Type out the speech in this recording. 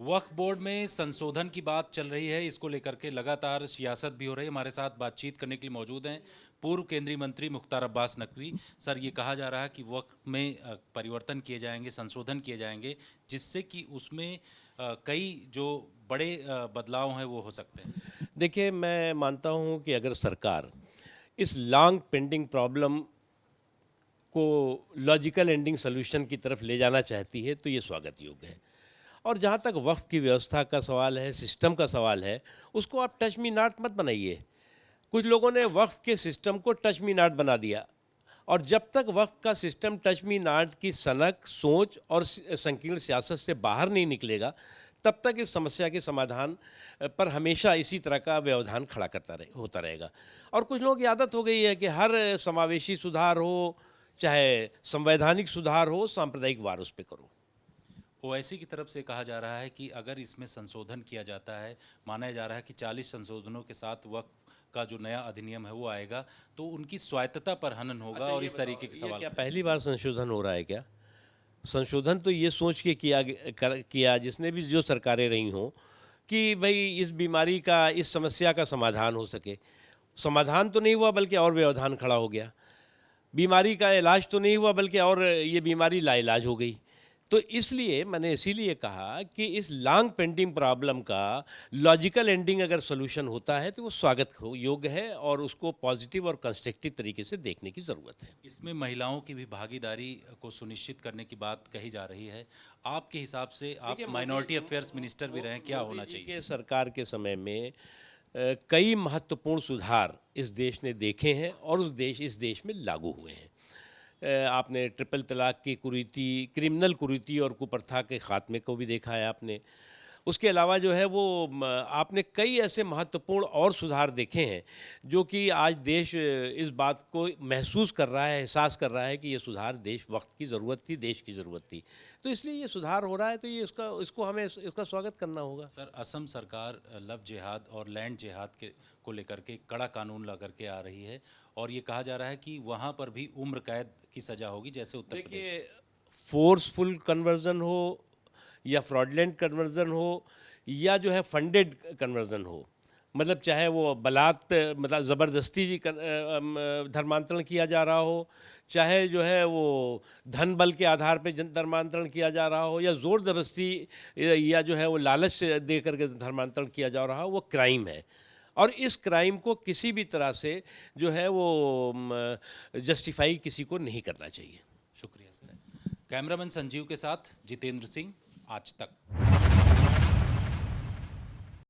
वक्फ board में संशोधन की बात चल रही है, इसको लेकर के लगातार सियासत भी हो रही है। हमारे साथ बातचीत करने के लिए मौजूद हैं पूर्व केंद्रीय मंत्री मुख्तार अब्बास नकवी। सर, ये कहा जा रहा है कि वक्फ में परिवर्तन किए जाएंगे, संशोधन किए जाएंगे, जिससे कि उसमें कई जो बड़े बदलाव हैं वो हो सकते हैं। देखिए, मैं मानता हूँ कि अगर सरकार इस लॉन्ग पेंडिंग प्रॉब्लम को लॉजिकल एंडिंग सोल्यूशन की तरफ ले जाना चाहती है तो ये स्वागत योग्य है। और जहाँ तक वक्फ की व्यवस्था का सवाल है, सिस्टम का सवाल है, उसको आप टच मी नॉट मत बनाइए। कुछ लोगों ने वक्फ के सिस्टम को टच मी नॉट बना दिया, और जब तक वक्फ का सिस्टम टच मी नॉट की सनक, सोच और संकीर्ण सियासत से बाहर नहीं निकलेगा, तब तक इस समस्या के समाधान पर हमेशा इसी तरह का व्यवधान खड़ा होता रहेगा। और कुछ लोगों की आदत हो गई है कि हर समावेशी सुधार हो, चाहे संवैधानिक सुधार हो, सांप्रदायिक वार उस पे करो। ओवैसी की तरफ से कहा जा रहा है कि अगर इसमें संशोधन किया जाता है, माना जा रहा है कि 40 संशोधनों के साथ वक्फ का जो नया अधिनियम है वो आएगा, तो उनकी स्वायत्तता पर हनन होगा। अच्छा, और ये इस बताओ, तरीके के ये सवाल क्या खड़े पहली बार संशोधन हो रहा है क्या? संशोधन तो ये सोच के किया जिसने भी जो सरकारें रही हों कि भाई इस बीमारी का, इस समस्या का समाधान हो सके। समाधान तो नहीं हुआ, बल्कि और व्यवधान खड़ा हो गया। बीमारी का इलाज तो नहीं हुआ, बल्कि और ये बीमारी लाइलाज हो गई। तो इसलिए मैंने इसीलिए कहा कि इस लॉन्ग पेंडिंग प्रॉब्लम का लॉजिकल एंडिंग अगर सॉल्यूशन होता है तो वो स्वागत हो योग्य है, और उसको पॉजिटिव और कंस्ट्रक्टिव तरीके से देखने की ज़रूरत है। इसमें महिलाओं की भी भागीदारी को सुनिश्चित करने की बात कही जा रही है। आपके हिसाब से, आप देखिए, माइनॉरिटी अफेयर्स मिनिस्टर भी रहे हैं, क्या होना मोदी जी चाहिए? के सरकार के समय में कई महत्वपूर्ण सुधार इस देश ने देखे हैं और इस देश में लागू हुए हैं। आपने ट्रिपल तलाक की कुरीति, क्रिमिनल कुरीति और कुप्रथा के खात्मे को भी देखा है आपने। उसके अलावा जो है वो आपने कई ऐसे महत्वपूर्ण और सुधार देखे हैं जो कि आज देश इस बात को महसूस कर रहा है, एहसास कर रहा है कि ये सुधार देश वक्त की ज़रूरत थी, देश की ज़रूरत थी। तो इसलिए ये सुधार हो रहा है, तो ये इसको हमें इसका स्वागत करना होगा। सर, असम सरकार लव जिहाद और लैंड जिहाद के को लेकर के कड़ा कानून ला करके आ रही है, और ये कहा जा रहा है कि वहाँ पर भी उम्र कैद की सज़ा होगी, जैसे उत्तर प्रदेश। देखिए, फोर्सफुल कन्वर्जन हो या फ्रॉडलेंट कन्वर्जन हो या जो है फंडेड कन्वर्जन हो, मतलब चाहे वो मतलब ज़बरदस्ती धर्मांतरण किया जा रहा हो, चाहे जो है वो धन बल के आधार पे धर्मांतरण किया जा रहा हो, या ज़ोर ज़बरदस्ती या जो है वो लालच से दे करके धर्मांतरण किया जा रहा हो, वो क्राइम है। और इस क्राइम को किसी भी तरह से जो है वो जस्टिफाई किसी को नहीं करना चाहिए। शुक्रिया सर। कैमरामैन संजीव के साथ जितेंद्र सिंह, आज तक।